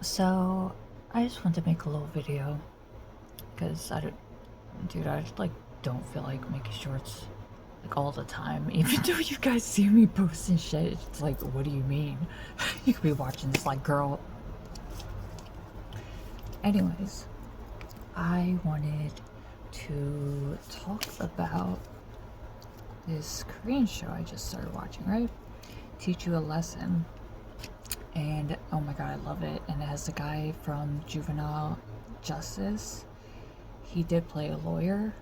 So, I just want to make a little video because dude, I just like don't feel like making shorts like all the time. Even though you guys see me posting shit, it's like, what do you mean? You could be watching this like, girl. Anyways, I wanted to talk about this Korean show I just started watching, right? Teach You a Lesson. And oh my god, I love it. And it has the guy from Juvenile Justice. He did play a lawyer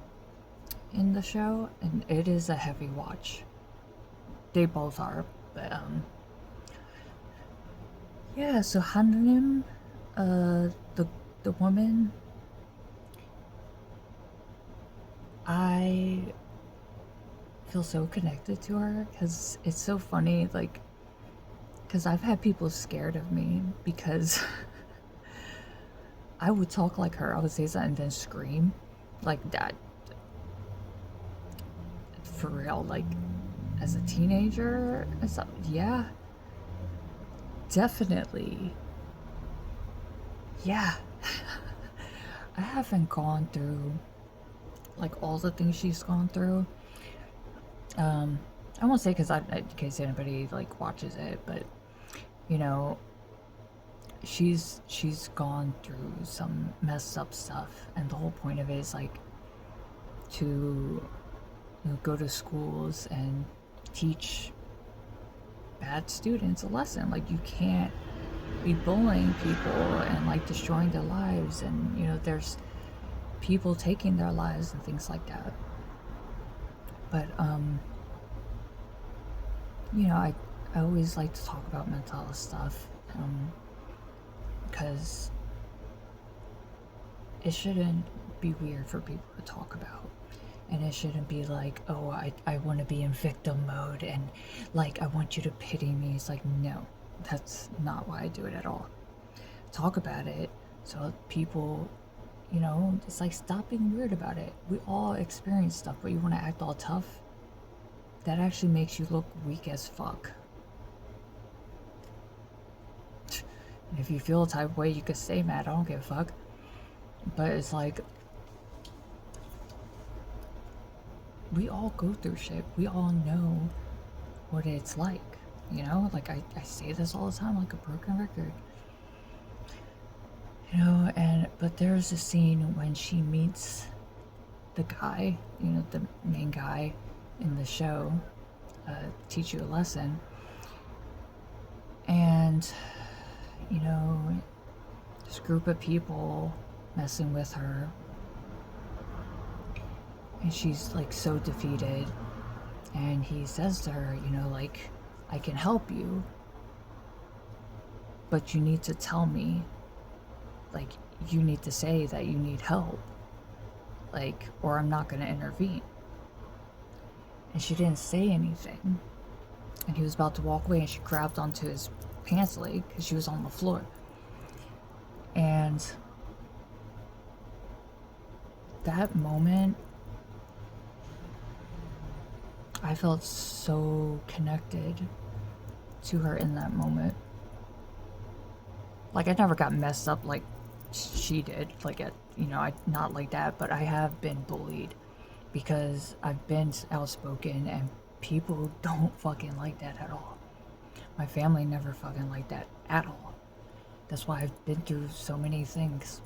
in the show, and it is a heavy watch. They both are, but yeah. So Hanrim, the woman, I feel so connected to her because it's so funny. Like, because I've had people scared of me because I would talk like her. I would say something and then scream like that. For real, like as a teenager and stuff. Yeah, definitely. Yeah. I haven't gone through like all the things she's gone through. I won't say because in case anybody like watches it, but you know, she's gone through some messed up stuff, and the whole point of it is like to go to schools and teach bad students a lesson. Like you can't be bullying people and like destroying their lives, and there's people taking their lives and things like that. But I always like to talk about mental health stuff because it shouldn't be weird for people to talk about. And it shouldn't be like, oh, I want to be in victim mode and like I want you to pity me. It's like, no, that's not why I do it at all. Talk about it so people, it's like stop being weird about it. We all experience stuff, but you want to act all tough. That actually makes you look weak as fuck. And if you feel a type of way, you could stay mad. I don't give a fuck. But it's like, we all go through shit. We all know what it's like. Like I say this all the time, like a broken record. But there's a scene when she meets the guy, the main guy in the show, Teach You a Lesson. And, this group of people messing with her. And she's like so defeated. And he says to her, like, I can help you, but you need to tell me. Like, you need to say that you need help. Like, or I'm not going to intervene. And she didn't say anything. And he was about to walk away, and she grabbed onto his pants leg because she was on the floor. And that moment, I felt so connected to her in that moment. Like, I never got messed up like she did. Like, I not like that, but I have been bullied because I've been outspoken, and people don't fucking like that at all. My family never fucking liked that at all. That's why I've been through so many things.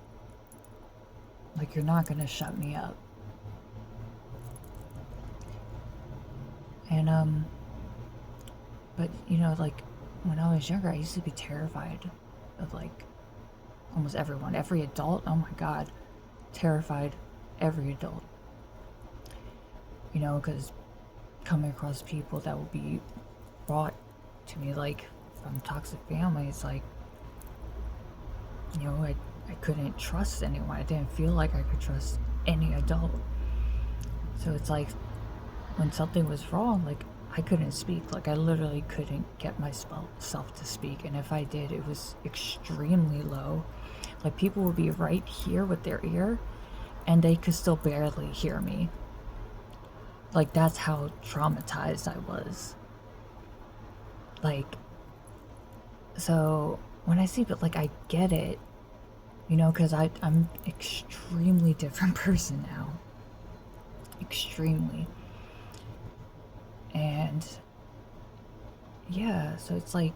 Like, you're not gonna shut me up. And but like when I was younger, I used to be terrified of like almost everyone, every adult. Oh my god, terrified every adult. Because coming across people that will be brought to me like from toxic families, like I couldn't trust anyone. I didn't feel like I could trust any adult. So it's like when something was wrong, like I couldn't speak. Like I literally couldn't get myself to speak, and if I did, it was extremely low. Like people would be right here with their ear, and they could still barely hear me. Like that's how traumatized I was. Like, so when I see, but like I get it, you know, because I'm extremely different person now, extremely, and yeah, so it's like,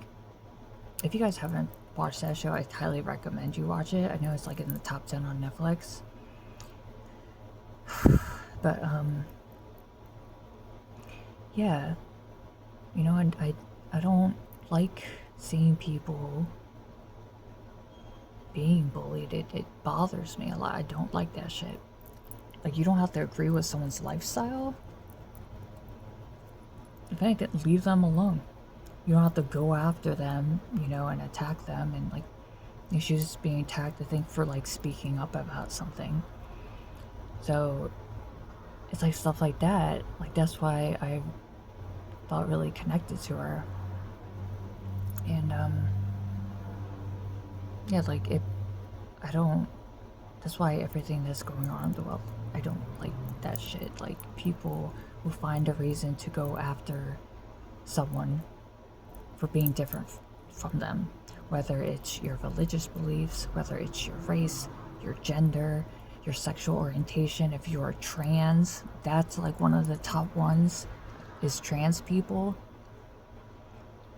if you guys haven't watched that show, I highly recommend you watch it. I know it's like in the top 10 on Netflix, but yeah, you know, and I don't like seeing people being bullied. It bothers me a lot. I don't like that shit. Like, you don't have to agree with someone's lifestyle. If anything, leave them alone. You don't have to go after them, you know, and attack them. And like, she's being attacked, I think, for like speaking up about something. So it's like stuff like that. Like, that's why I felt really connected to her. And yeah, like I don't, that's why everything that's going on in the world, I don't like that shit. Like, people will find a reason to go after someone for being different from them, whether it's your religious beliefs, whether it's your race, your gender, your sexual orientation. If you're trans, that's like one of the top ones, is trans people,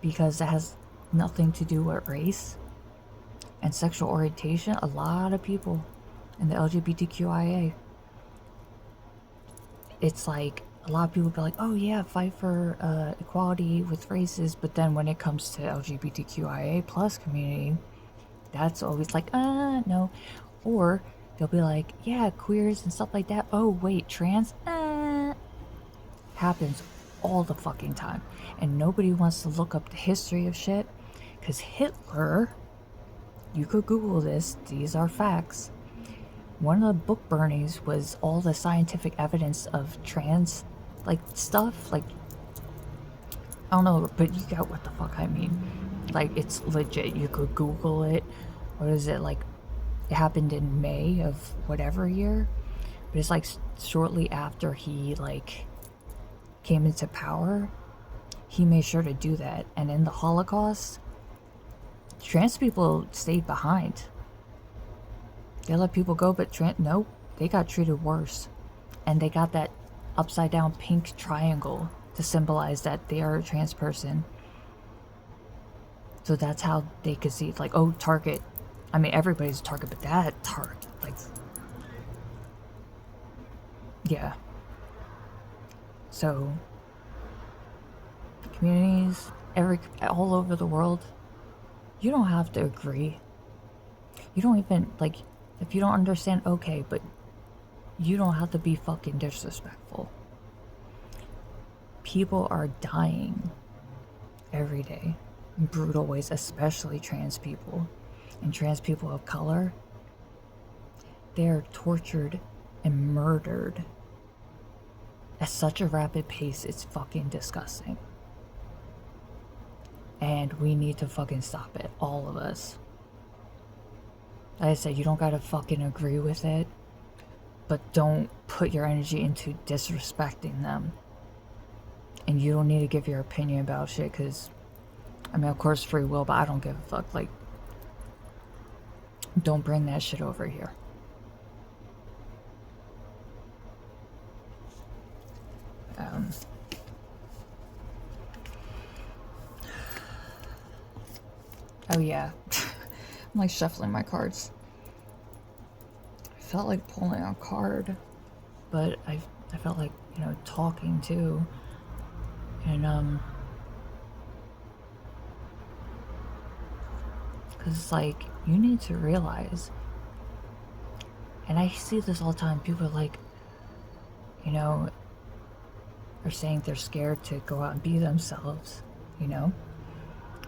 because it has nothing to do with race and sexual orientation. A lot of people in the LGBTQIA, it's like a lot of people be like, oh yeah, fight for equality with races, but then when it comes to LGBTQIA plus community, that's always like, no. Or they'll be like, yeah, queers and stuff like that. Oh wait, trans? Happens all the fucking time. And nobody wants to look up the history of shit, because Hitler, you could Google this, these are facts. One of the book burnings was all the scientific evidence of trans, like, stuff. Like, I don't know, but you got what the fuck I mean. Like, it's legit. You could Google it. What is it, like, it happened in May of whatever year? But it's like shortly after he, like, came into power, he made sure to do that. And in the Holocaust, trans people stayed behind. They let people go, but nope, they got treated worse. And they got that upside down pink triangle to symbolize that they are a trans person. So that's how they could see, like, oh, target. I mean, everybody's a target, but that target, like, yeah. So, communities, all over the world, you don't have to agree. You don't even, like, if you don't understand, okay, but you don't have to be fucking disrespectful. People are dying every day in brutal ways, especially trans people. And trans people of color, they're tortured and murdered at such a rapid pace, it's fucking disgusting. And we need to fucking stop it, all of us. Like I said, you don't gotta fucking agree with it, but don't put your energy into disrespecting them. And you don't need to give your opinion about shit, because, I mean, of course, free will, but I don't give a fuck. Like, don't bring that shit over here. Oh yeah. I'm like shuffling my cards. I felt like pulling a card, but I felt like, you know, talking too. And because it's like, you need to realize, and I see this all the time, people are like, you know, are saying they're scared to go out and be themselves, you know,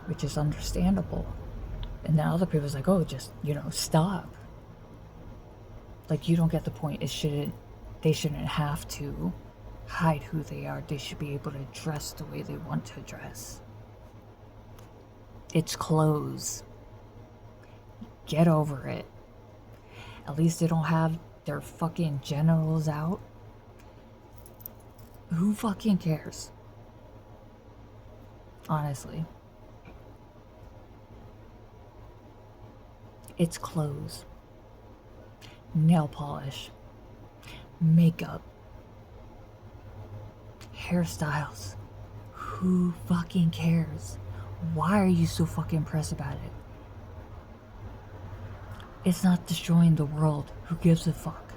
which is understandable. And then other people's like, oh, just, you know, stop. Like, you don't get the point. They shouldn't have to hide who they are. They should be able to dress the way they want to dress. It's clothes. Get over it. At least they don't have their fucking genitals out. Who fucking cares? Honestly. It's clothes, nail polish, makeup, hairstyles. Who fucking cares? Why are you so fucking pressed about it? It's not destroying the world. Who gives a fuck?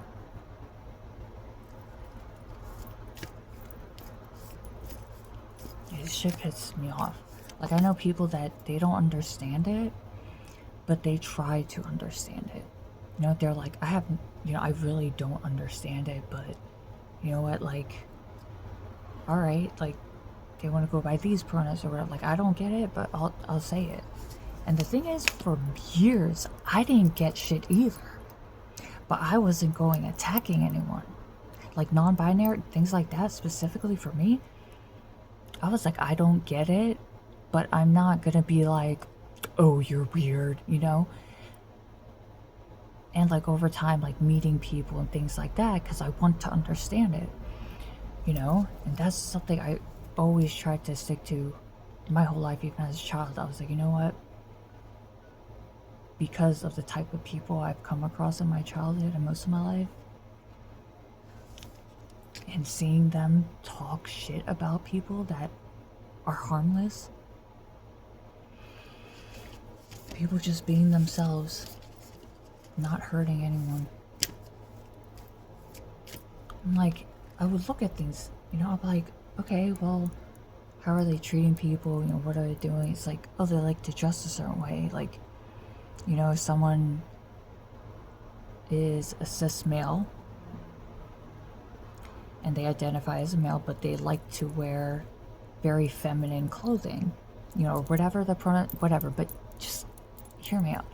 This shit pisses me off. Like, I know people that they don't understand it, but they try to understand it. You know, they're like, I really don't understand it, but you know what, like, alright, like, they want to go by these pronouns or whatever. Like, I don't get it, but I'll say it. And the thing is, for years, I didn't get shit either. But I wasn't going attacking anyone. Like, non-binary, things like that, specifically for me. I was like, I don't get it, but I'm not gonna be like, oh, you're weird, you know? And like over time, like meeting people and things like that, because I want to understand it, you know? And that's something I always tried to stick to my whole life, even as a child. I was like, you know what? Because of the type of people I've come across in my childhood and most of my life, and seeing them talk shit about people that are harmless, people just being themselves, not hurting anyone. I'm like, I would look at things, you know, I'm like, okay, well, how are they treating people? You know, what are they doing? It's like, oh, they like to dress a certain way. Like, you know, if someone is a cis male and they identify as a male, but they like to wear very feminine clothing, you know, whatever the pronoun, whatever, but just hear me out.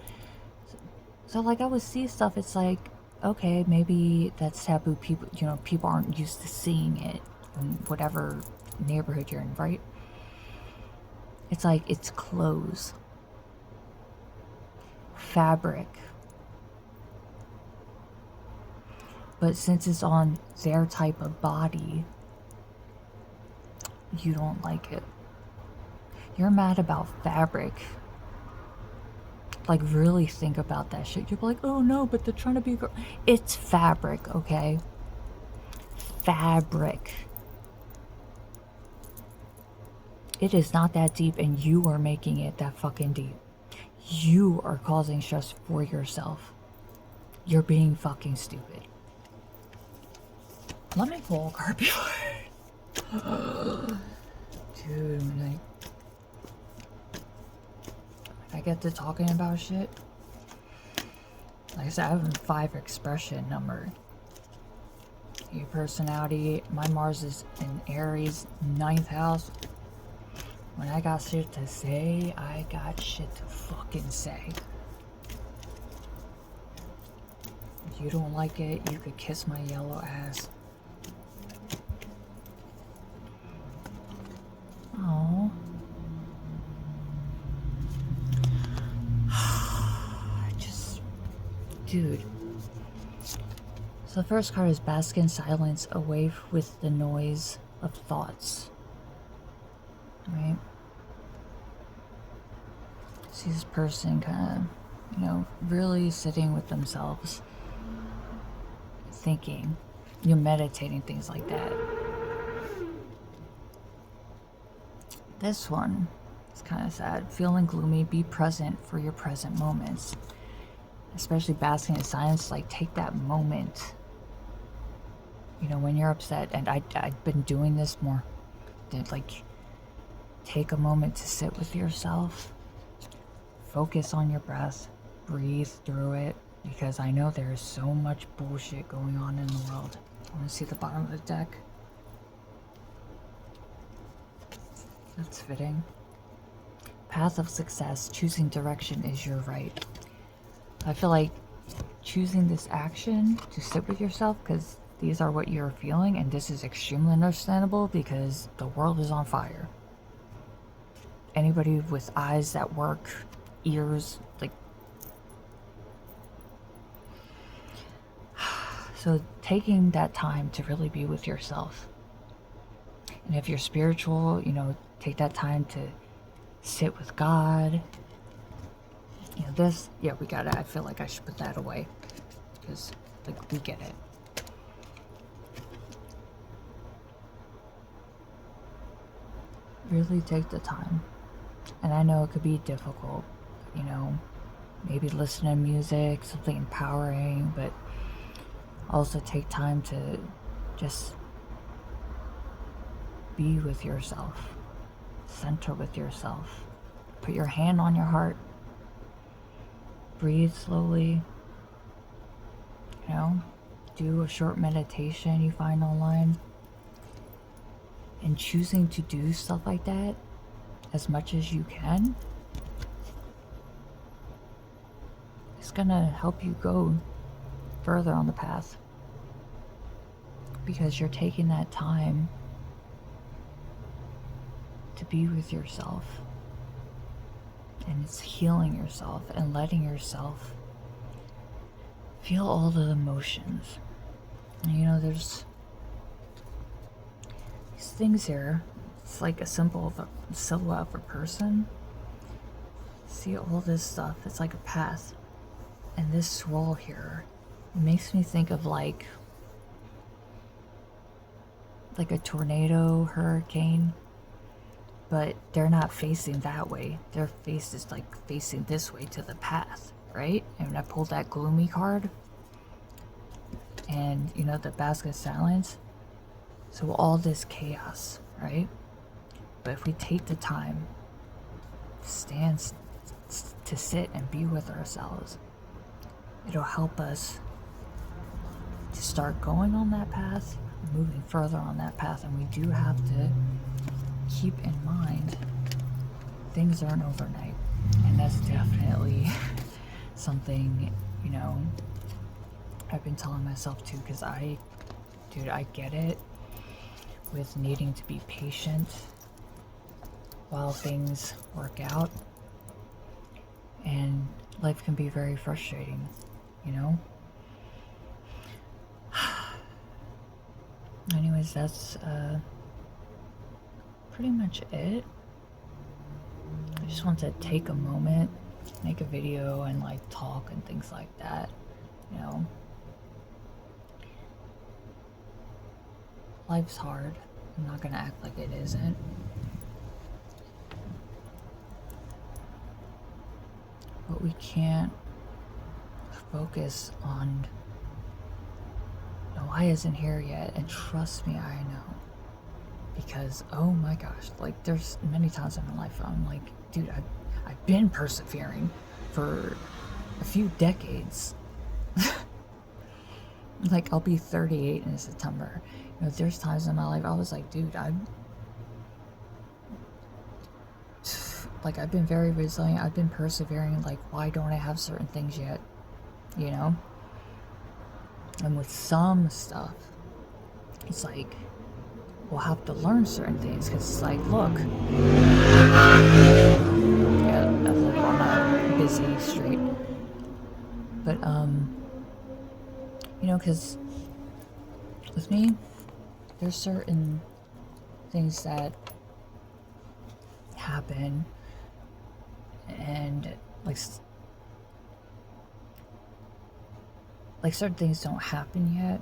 So like, I would see stuff, it's like, okay, maybe that's taboo. People, you know, people aren't used to seeing it in whatever neighborhood you're in, right? It's like, it's clothes, fabric, but since it's on their type of body, you don't like it. You're mad about fabric. Like, really think about that shit. You're like, oh no, but they're trying to be a girl. It's fabric, okay? Fabric. It is not that deep, and you are making it that fucking deep. You are causing stress for yourself. You're being fucking stupid. Let me pull a card before. Dude, like, I get to talking about shit. Like I said, I have a 5 expression number. Your personality, my Mars is in Aries, 9th house. When I got shit to say, I got shit to fucking say. If you don't like it, you could kiss my yellow ass. Oh. Just, dude. So the first card is bask in silence, away with the noise of thoughts. Right? See this person kind of, you know, really sitting with themselves, thinking, you know, meditating, things like that. This one is kind of sad. Feeling gloomy, be present for your present moments. Especially basking in silence, like take that moment. You know, when you're upset, and I've been doing this more. Like, take a moment to sit with yourself. Focus on your breath. Breathe through it. Because I know there is so much bullshit going on in the world. I want to see the bottom of the deck. That's fitting. Path of success. Choosing direction is your right. I feel like choosing this action to sit with yourself, because these are what you're feeling, and this is extremely understandable because the world is on fire. Anybody with eyes that work, ears, like... So taking that time to really be with yourself. And if you're spiritual, you know, take that time to sit with God, this, yeah, we got it. I feel like I should put that away because, like, we get it. Really take the time. And I know it could be difficult, maybe listen to music, something empowering, but also take time to just be with yourself, center with yourself, put your hand on your heart, breathe slowly, do a short meditation you find online. And choosing to do stuff like that as much as you can is gonna help you go further on the path, because you're taking that time to be with yourself, and it's healing yourself and letting yourself feel all the emotions. And, there's these things here. It's like a symbol of a silhouette of a person. See all this stuff, it's like a path. And this swirl here, it makes me think of like a tornado, hurricane, but they're not facing that way. Their face is like facing this way to the path, right? And I pulled that gloomy card, and the basket of silence. So all this chaos, right? But if we take the time to sit and be with ourselves, it'll help us to start going on that path, moving further on that path. And we do have to keep in mind things aren't overnight. And that's definitely something, I've been telling myself too, because I get it with needing to be patient while things work out. And life can be very frustrating, Anyways, that's pretty much it. I just want to take a moment, make a video, and like talk and things like that, Life's hard. I'm not gonna act like it isn't. But we can't focus on why isn't here yet, and trust me, I know. Because oh my gosh, like there's many times in my life I'm like, dude, I've been persevering for a few decades. Like I'll be 38 in September. There's times in my life I was like, dude, I've been very resilient. I've been persevering. Like, why don't I have certain things yet? And with some stuff, it's like, we'll have to learn certain things. Because it's like, look. Yeah, that's like on a busy street. But, because with me, there's certain things that happen, and like certain things don't happen yet,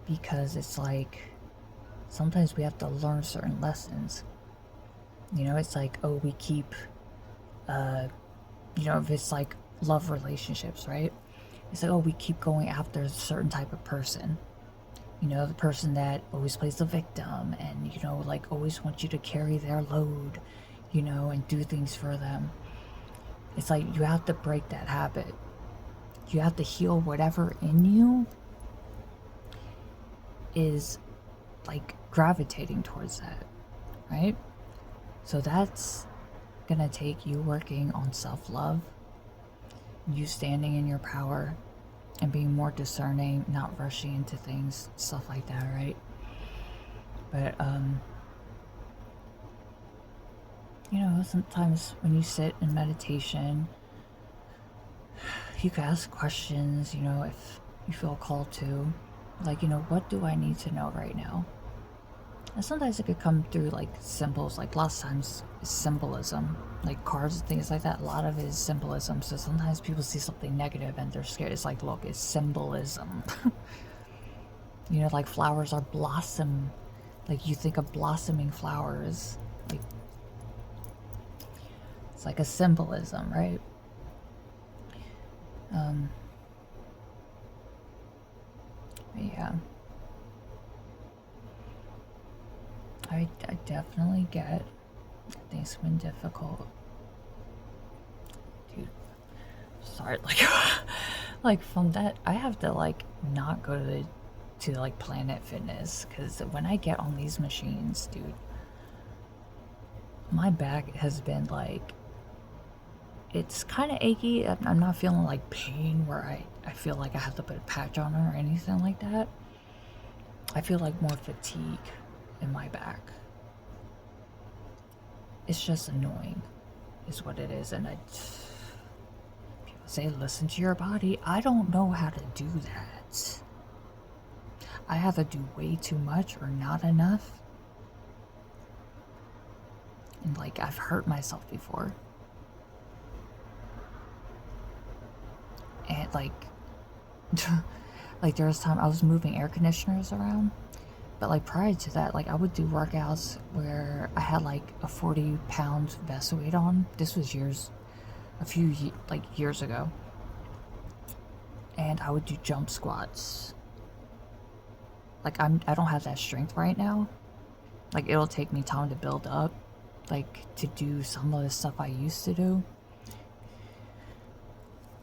because it's like sometimes we have to learn certain lessons. It's like, oh, we keep if it's like love relationships, right? It's like, oh, we keep going after a certain type of person, the person that always plays the victim, and like always wants you to carry their load, and do things for them. It's like you have to break that habit. You have to heal whatever in you is like gravitating towards that, right? So that's gonna take you working on self-love, you standing in your power, and being more discerning, not rushing into things, stuff like that, right? But sometimes when you sit in meditation, you can ask questions, if you feel called to, like, what do I need to know right now? And sometimes it could come through like symbols, like lots of times it's symbolism, like cards and things like that, a lot of it is symbolism. So sometimes people see something negative and they're scared. It's like, look, it's symbolism. You know, like flowers are blossom. Like you think of blossoming flowers. Like it's like a symbolism, right? But yeah. I definitely get things have been difficult. Dude, sorry, like like from that I have to like not go to like Planet Fitness, because when I get on these machines, dude, my back has been like, it's kind of achy. I'm not feeling like pain where I feel like I have to put a patch on it or anything like that. I feel like more fatigue in my back. It's just annoying is what it is. And people say listen to your body. I don't know how to do that. I either do way too much or not enough. And like I've hurt myself before. And like like there was time I was moving air conditioners around. But like prior to that, like I would do workouts where I had like a 40-pound vest weight on. This was a few years ago. And I would do jump squats. Like I don't have that strength right now. Like it'll take me time to build up, like to do some of the stuff I used to do.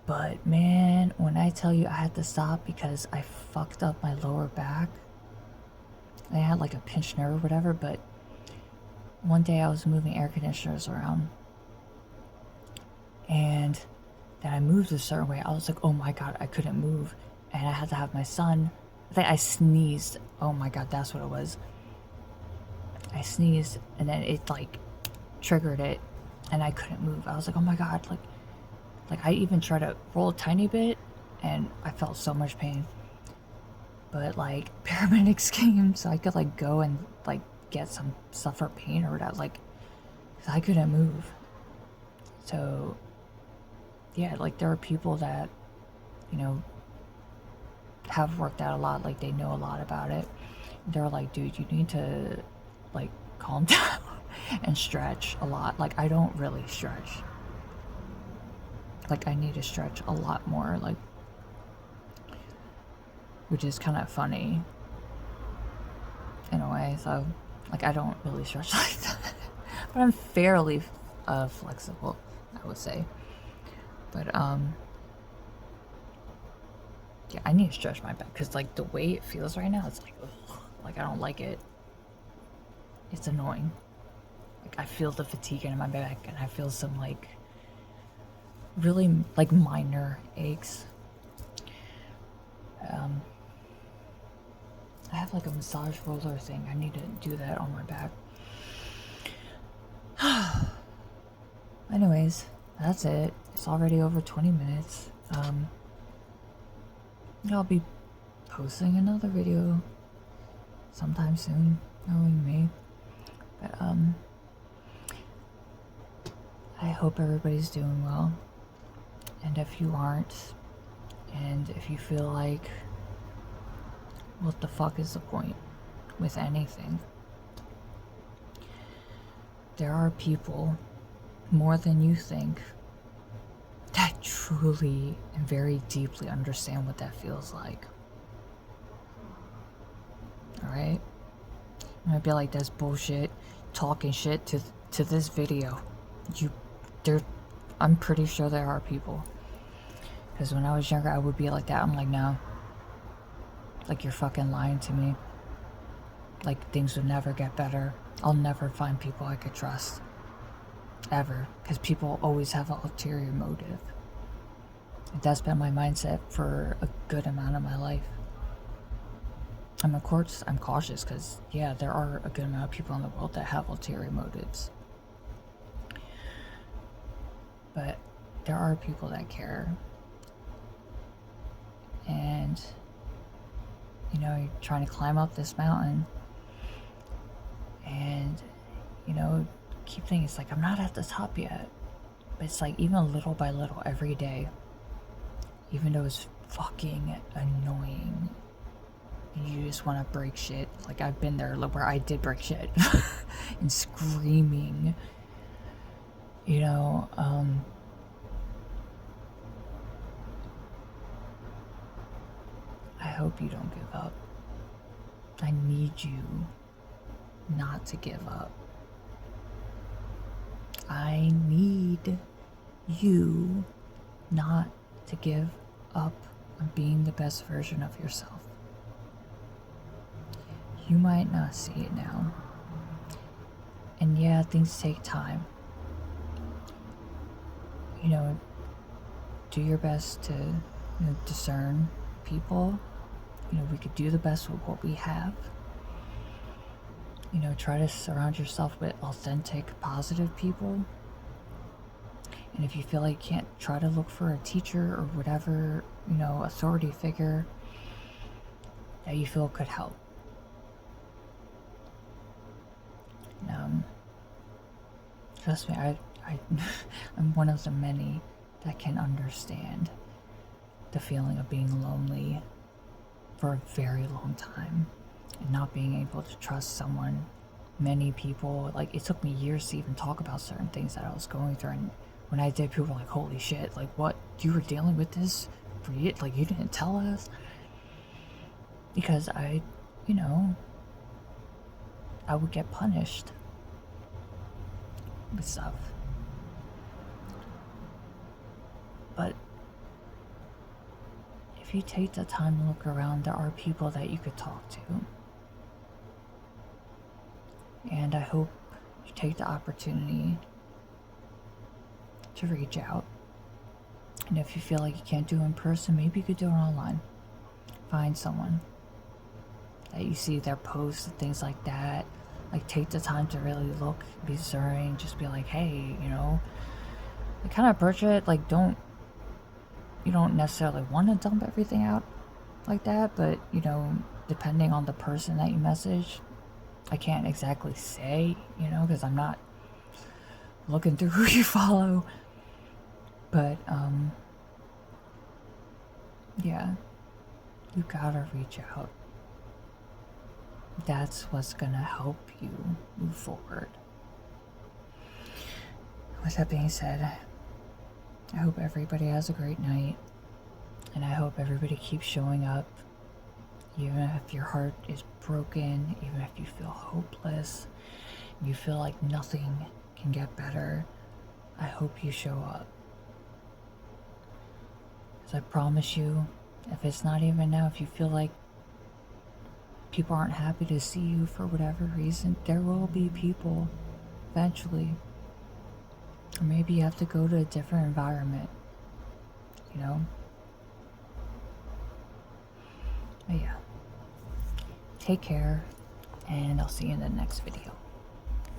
But man, when I tell you I had to stop because I fucked up my lower back. I had like a pinched nerve or whatever, but one day I was moving air conditioners around and then I moved a certain way. I was like, oh my god, I couldn't move. And I had to have my son. I think I sneezed. Oh my god, that's what it was. I sneezed and then it like triggered it and I couldn't move. I was like, oh my god, like I even tried to roll a tiny bit and I felt so much pain. But like paramedics came so I could like go and like get some stuff for pain or whatever, like, cause I couldn't move. So yeah, like there are people that, you know, have worked out a lot, like they know a lot about it. They're like, dude, you need to like calm down and stretch a lot. Like I don't really stretch. Like I need to stretch a lot more, like, which is kind of funny in a way. So like I don't really stretch like that. But I'm fairly flexible, I would say. But yeah, I need to stretch my back because like the way it feels right now, it's like, ugh, like I don't like it. It's annoying. Like I feel the fatigue in my back and I feel some like really like minor aches. I have like a massage roller thing. I need to do that on my back. Anyways, that's it. It's already over 20 minutes. I'll be posting another video sometime soon, knowing me. But I hope everybody's doing well. And if you aren't, and if you feel like, what the fuck is the point with anything? There are people, more than you think, that truly and very deeply understand what that feels like. Alright? You might be like, that's bullshit, talking shit to this video. I'm pretty sure there are people. Because when I was younger, I would be like that. I'm like, no. Like, you're fucking lying to me. Like, things would never get better. I'll never find people I could trust. Ever. Because people always have an ulterior motive. And that's been my mindset for a good amount of my life. And of course, I'm cautious because, yeah, there are a good amount of people in the world that have ulterior motives. But there are people that care. And, you know, you're trying to climb up this mountain. And, you know, keep thinking, it's like I'm not at the top yet. But it's like even little by little every day, even though it's fucking annoying, and you just want to break shit. Like I've been there where I did break shit and screaming, you know. I hope you don't give up. I need you not to give up. I need you not to give up on being the best version of yourself. You might not see it now. And yeah, things take time. You know, do your best to discern people. You know, we could do the best with what we have. You know, try to surround yourself with authentic, positive people. And if you feel like you can't, try to look for a teacher or whatever, authority figure that you feel could help. Trust me, I'm one of the many that can understand the feeling of being lonely for a very long time and not being able to trust someone. Many people, like, it took me years to even talk about certain things that I was going through, and when I did, people were like, holy shit, like, what, you were dealing with this for years, like, you didn't tell us? Because I would get punished with stuff. But if you take the time to look around, there are people that you could talk to. And I hope you take the opportunity to reach out. And if you feel like you can't do it in person, maybe you could do it online. Find someone that you see their posts and things like that. Like, take the time to really look, be discerning, just be like, hey, like, kind of approach it, like, you don't necessarily want to dump everything out like that, but, depending on the person that you message, I can't exactly say, because I'm not looking through who you follow, but, yeah, you gotta reach out. That's what's gonna help you move forward. With that being said, I hope everybody has a great night, and I hope everybody keeps showing up, even if your heart is broken, even if you feel hopeless, you feel like nothing can get better. I hope you show up. Because I promise you, if it's not even now, if you feel like people aren't happy to see you for whatever reason, there will be people eventually. Or maybe you have to go to a different environment, But yeah. Take care, and I'll see you in the next video.